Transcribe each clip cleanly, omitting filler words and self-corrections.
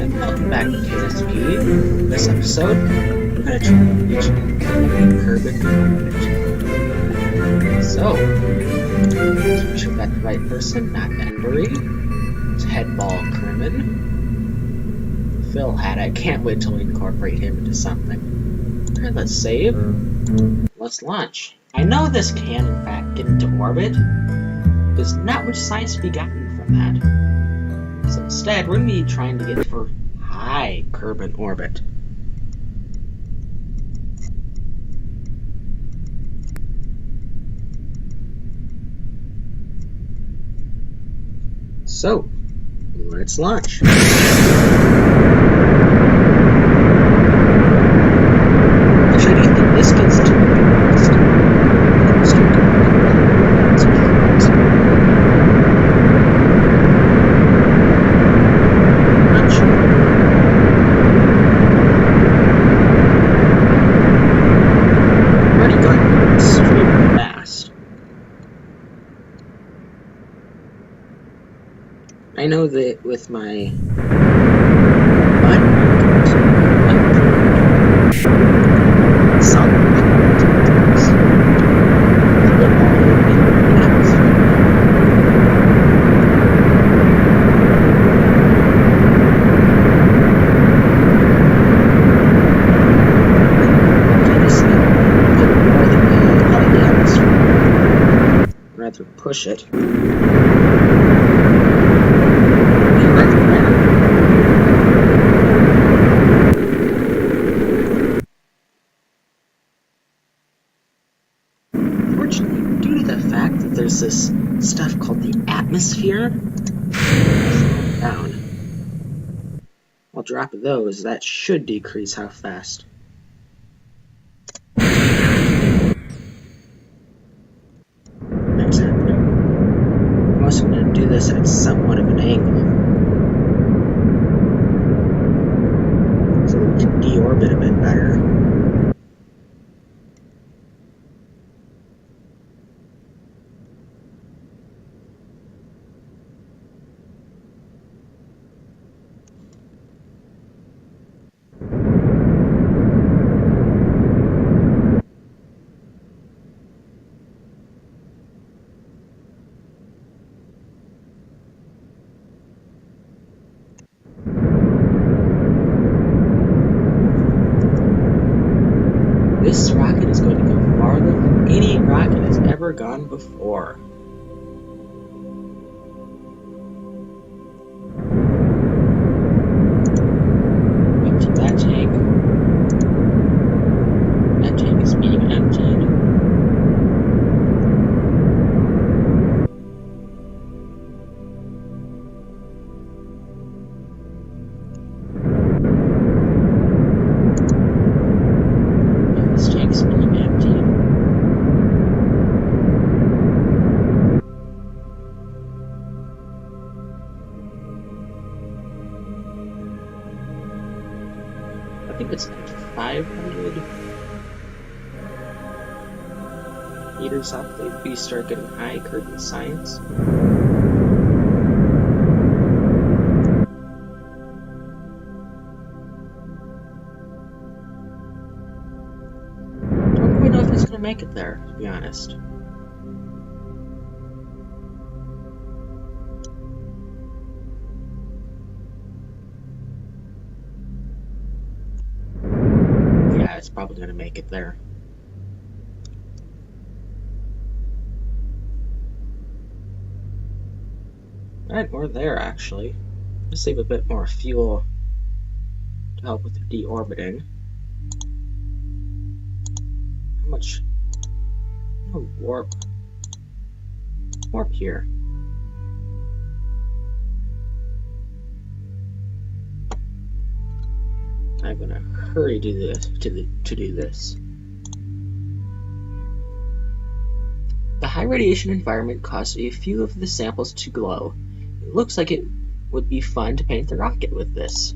everyone, welcome back to KSP. This episode, we're going to try and reach the kerbin orbit. So, let's make sure we got the right person, not Enbury. It's Headball Kerbin. Phil had it. I can't wait till we incorporate him into something. Alright, let's save. Let's launch. I know this can, in fact, get into orbit. There's not much science to be gotten from that. So instead, we're going to be trying to get for high kerbin orbit. So, let's launch. Actually, do you think this gets to I know that with my rather push it. There's this stuff called the atmosphere. Down. I'll drop those. That should decrease how fast. That's happening. I'm also going to do this at somewhat of an angle, so we can deorbit a bit better. This rocket is going to go farther than any rocket has ever gone before. Empty that tank. That tank is being emptied. I think it's like 500 meters up. We start getting high kerbin science. Don't quite know if it's gonna make it there, to be honest. It's probably going to make it there. Alright, we're there actually. Just save a bit more fuel to help with the deorbiting. How much? Oh, warp. Warp here. I'm gonna hurry to do this. The high radiation environment caused a few of the samples to glow. It looks like it would be fun to paint the rocket with this.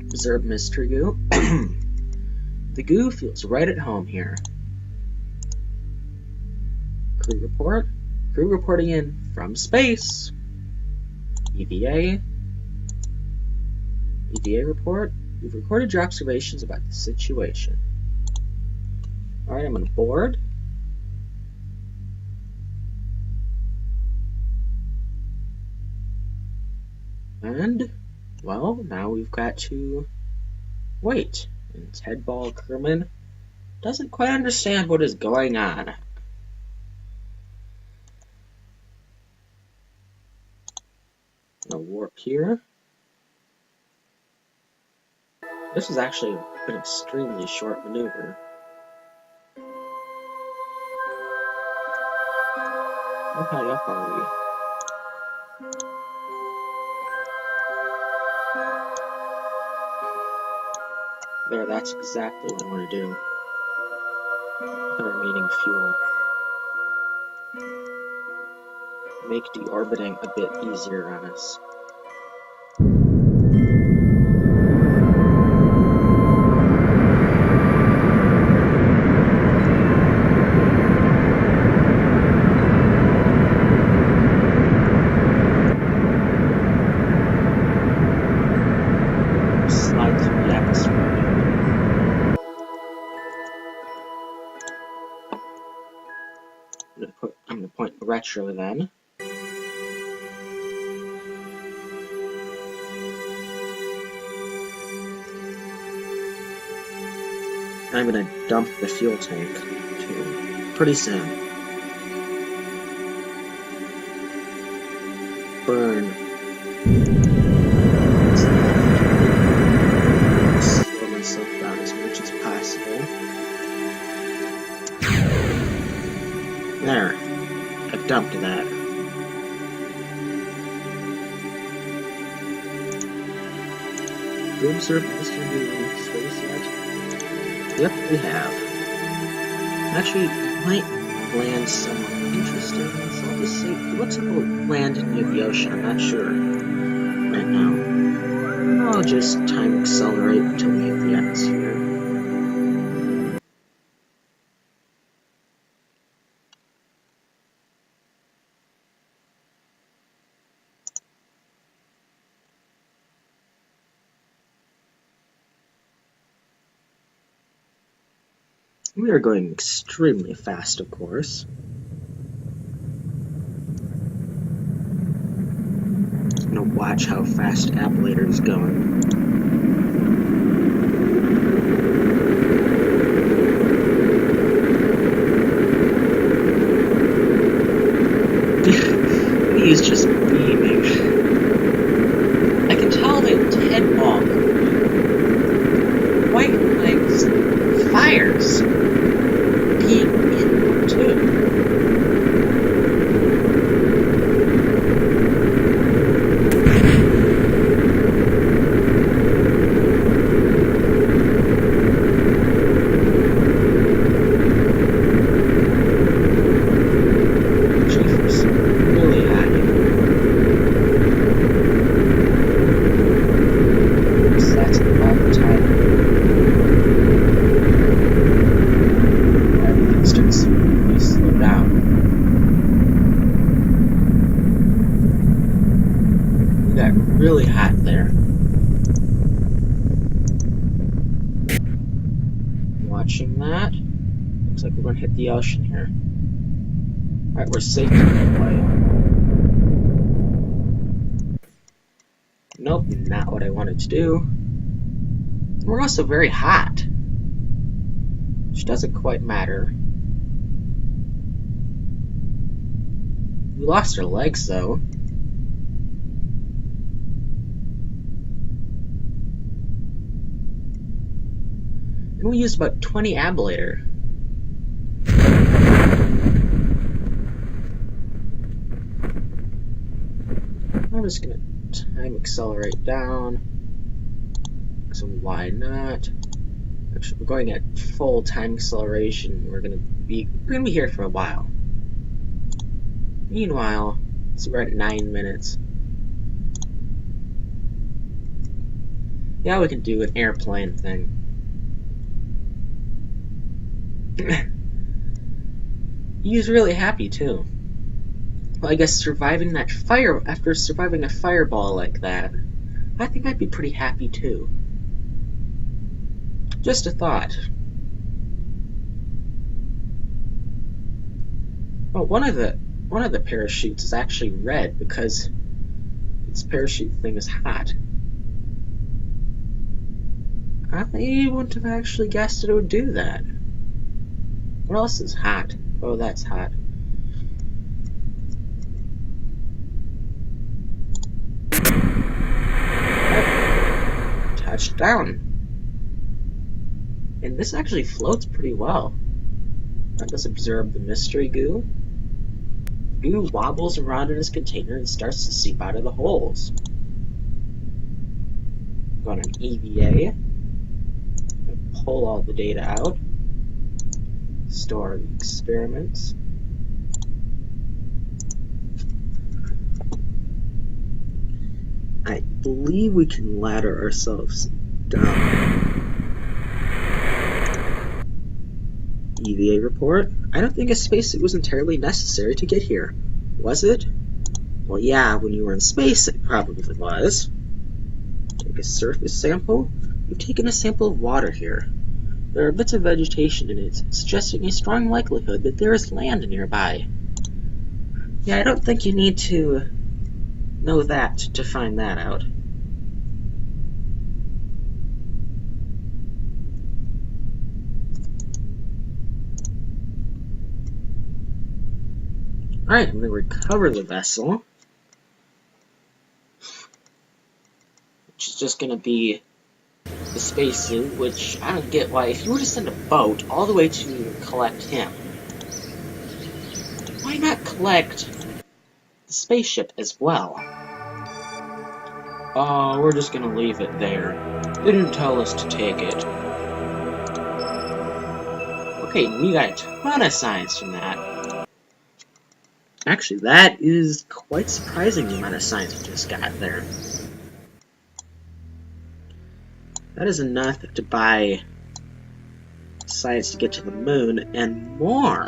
Observe mystery goo. The goo feels right at home here. Crew report. Crew reporting in from space. EVA. EVA report. You've recorded your observations about the situation. Alright, I'm on board. And, well, now we've got to wait. And Ted Ball Kerman doesn't quite understand what is going on. Gonna warp here. This is actually an extremely short maneuver. How high up are we? There, that's exactly what I want to do. The remaining fuel. Make deorbiting a bit easier on us. Slide through the atmosphere. I'm gonna point retro then. I'm gonna dump the fuel tank too. Pretty soon. Burn. Slow myself down as much as possible. There. I've dumped that. Do we observe Mr. New space yet? Yep, we have. Actually, we might land somewhere interesting, so I'll just say, it looks like we'll land near the ocean, I'm not sure right now. I'll just time accelerate until we hit the atmosphere. We are going extremely fast, of course. Now watch how fast Ablator is going. He's just beaming. I can tell that Ted Ball quite likes fires being in too. Really hot there. Watching that. Looks like we're going to hit the ocean here. Alright, we're safe to deploy. Nope, not what I wanted to do. We're also very hot, which doesn't quite matter. We lost our legs though. And we used about 20 ablator. I'm just gonna time accelerate down. So why not? Actually, we're going at full time acceleration. We're gonna be here for a while. Meanwhile, so we're at 9 minutes. Yeah, we can do an airplane thing. He was really happy too. Well, I guess surviving that fire, after surviving a fireball like that, I think I'd be pretty happy too. Just a thought. Well, one of the parachutes is actually red because its parachute thing is hot. I wouldn't have actually guessed it would do that. What else is hot? Oh, that's hot. Touchdown. And this actually floats pretty well. Let us observe the mystery goo. Goo wobbles around in his container and starts to seep out of the holes. Go on an EVA. Pull all the data out. Store the experiments. I believe we can ladder ourselves down. EVA report. I don't think a spacesuit was entirely necessary to get here. Was it? Well, yeah, when you were in space it probably was. Take a surface sample. We've taken a sample of water here. There are bits of vegetation in it, suggesting a strong likelihood that there is land nearby. Yeah, I don't think you need to know that to find that out. Alright, I'm going to recover the vessel, which is just going to be the spacesuit, which I don't get why, if you were to send a boat all the way to collect him, why not collect the spaceship as well? Oh, we're just going to leave it there. They didn't tell us to take it. Okay, we got a ton of science from that. Actually, that is quite surprising, the amount of science we just got there. That is enough to buy science to get to the moon, and more.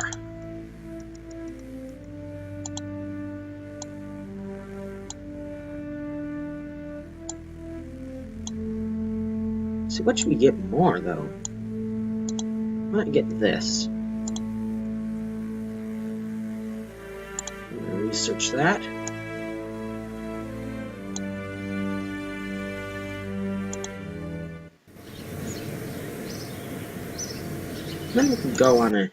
So what should we get more, though? Why not get this? Research that. Then we can go on an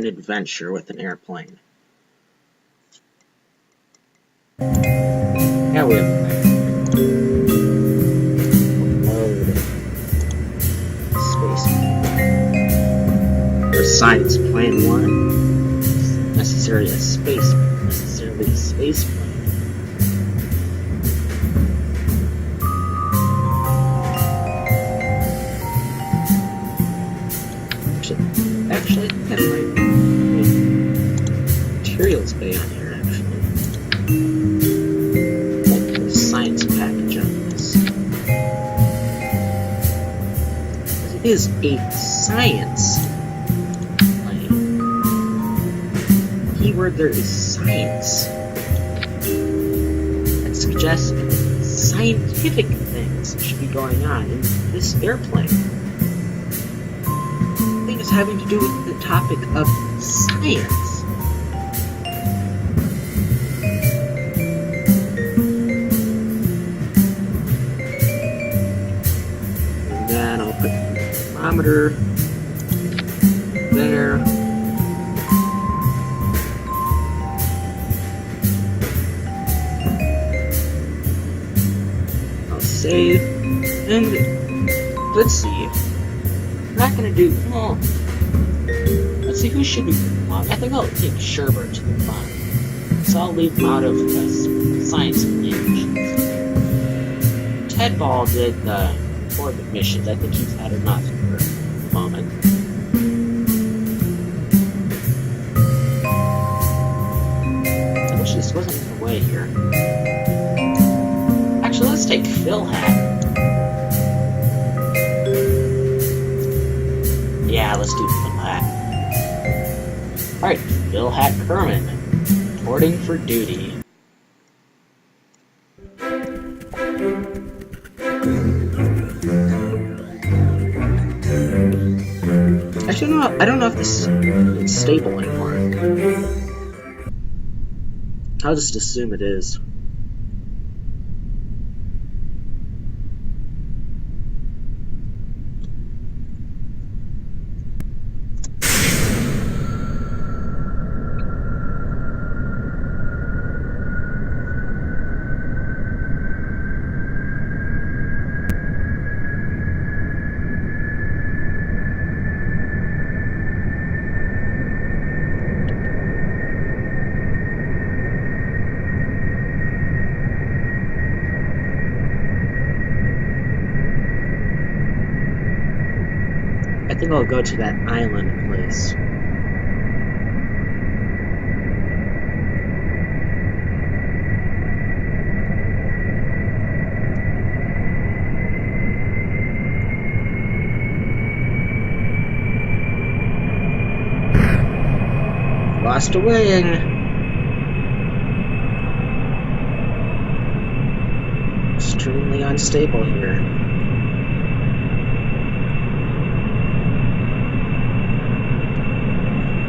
adventure with an airplane. Yeah, we have load space. For science plan 1, necessarily a space plane. Actually, that might be materials bay on here, actually. Like the science package on this. It is a science plane. Keyword there is science. That suggests scientific things should be going on in this airplane. Things having to do with the topic of science. And then I'll put the thermometer there. Save, and let's see. I'm not gonna do. Well, let's see who should be. Well, I think I'll take Sherbert to the front, so I'll leave him out of the science missions. Ted Ball did the orbit missions. I think he's had enough for the moment. I wish this wasn't in the way here. Actually, let's take Phil Hat. Yeah, let's do Phil Hat. Alright, Phil Hat Kerman. Reporting for duty. Actually, I don't know if this is stable anymore. I'll just assume it is. I think I'll go to that island place. Lost a wing. Extremely unstable here.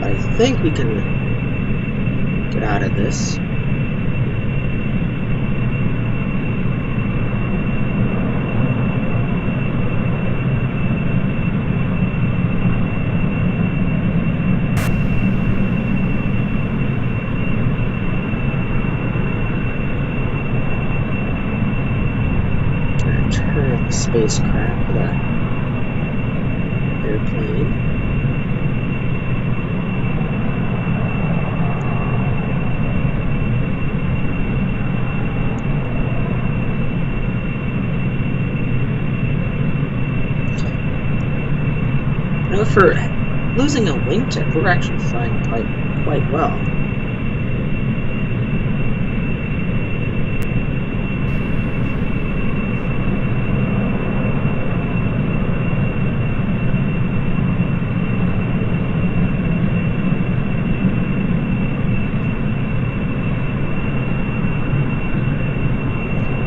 I think we can get out of this. Turn the spacecraft, the airplane. For losing a wingtip, we're actually flying quite well.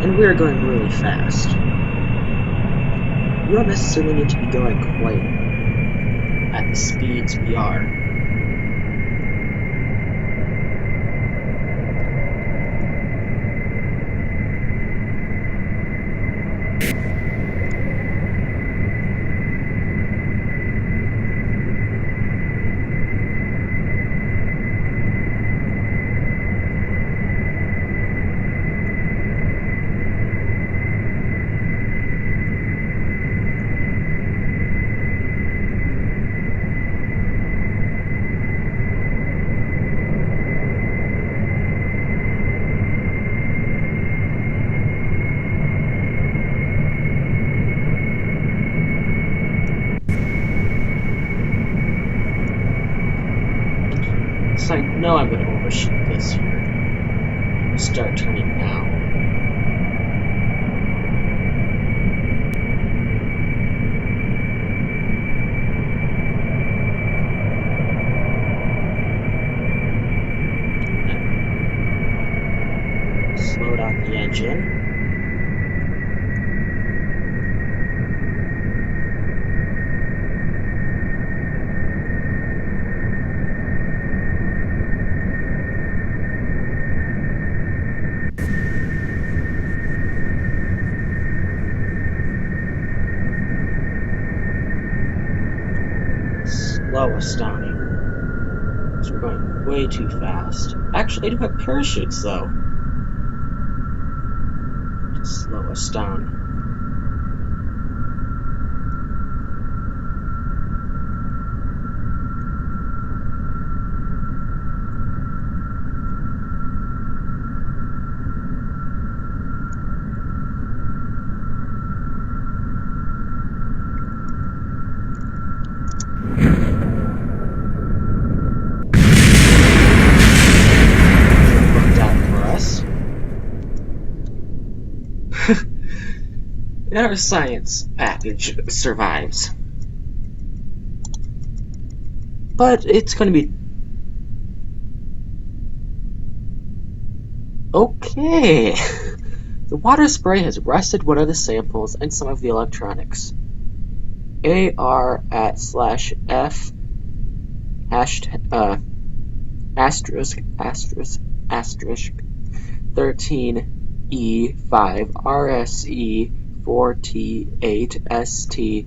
And we're going really fast. You don't necessarily need to be going quite at the speeds we are. So I know I'm going to overshoot this here. Start turning now. Slow down the engine. Slow astounding. So we're going way too fast. Actually, I do have parachutes though. Just slow us down. And our science package survives. But it's going to be Okay. The water spray has rusted one of the samples and some of the electronics. AR at /F hashtag asterisk 13E5 RSE 4T8ST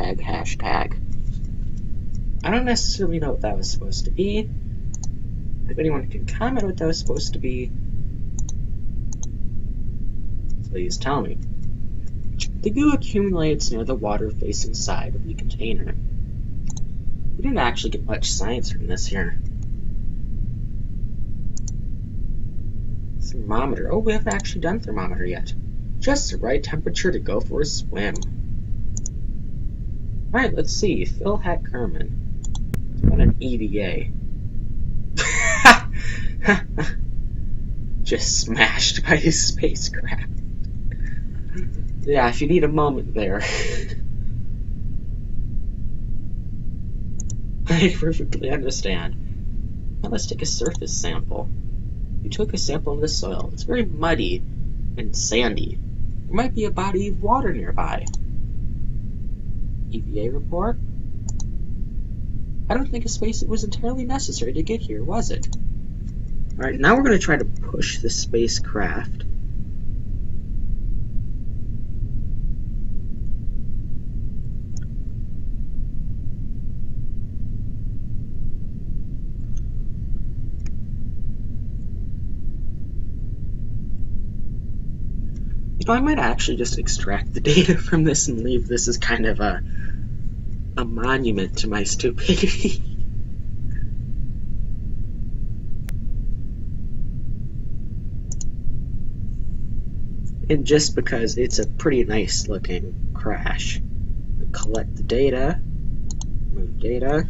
hashtag. I don't necessarily know what that was supposed to be. If anyone can comment what that was supposed to be, please tell me. The goo accumulates near the water-facing side of the container. We didn't actually get much science from this here. Thermometer. Oh, we haven't actually done thermometer yet. Just the right temperature to go for a swim. Alright, let's see. Phil hat Kerman. What an EVA. Just smashed by his spacecraft. Yeah, if you need a moment there. I perfectly understand. Now let's take a surface sample. You took a sample of the soil. It's very muddy and sandy. There might be a body of water nearby. EVA report? I don't think a spacesuit was entirely necessary to get here, was it? Alright, now we're going to try to push the spacecraft. You know, I might actually just extract the data from this and leave this as kind of a monument to my stupidity. And just because it's a pretty nice looking crash. Collect the data. Move data.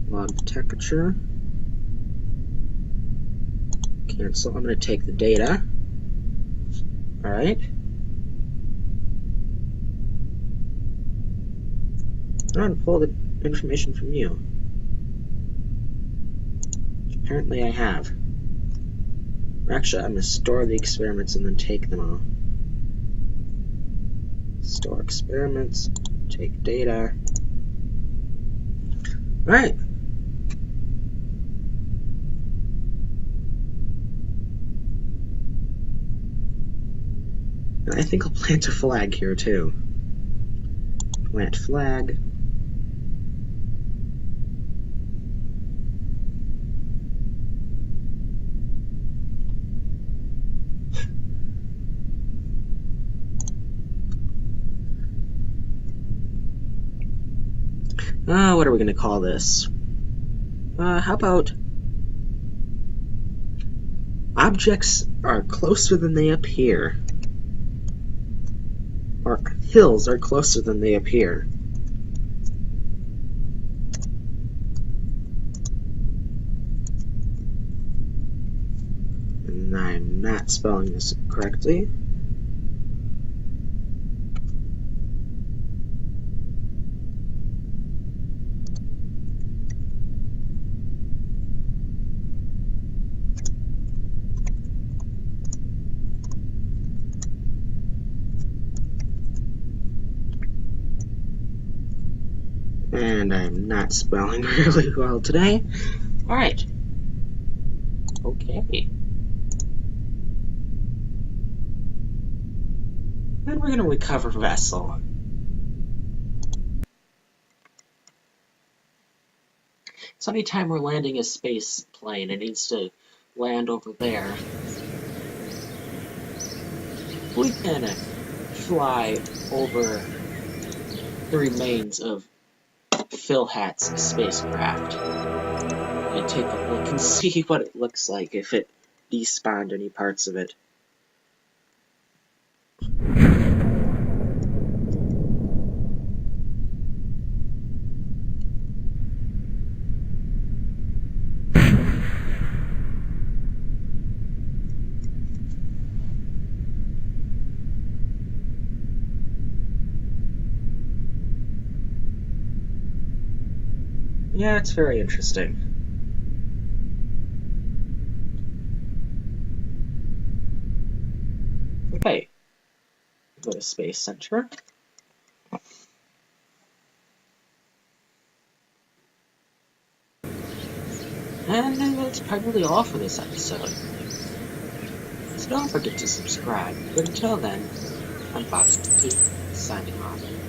Log the temperature. Cancel. I'm going to take the data. Alright. I'm going to pull the information from you. Apparently I have. Actually, I'm going to store the experiments and then take them all. Store experiments, take data. Alright. And I think I'll plant a flag here too. Plant flag. What are we going to call this? How about objects are closer than they appear. Or hills are closer than they appear. And I'm not spelling this correctly. And I'm not spelling really well today. Alright. Okay. Then we're going to recover vessel. So anytime we're landing a space plane, it needs to land over there. We can fly over the remains of Phil Hat's spacecraft and take a look and see what it looks like if it despawned any parts of it. Yeah, it's very interesting. Okay, go to Space Center. And that's probably all for this episode. So don't forget to subscribe. But until then, I'm Bob signing off.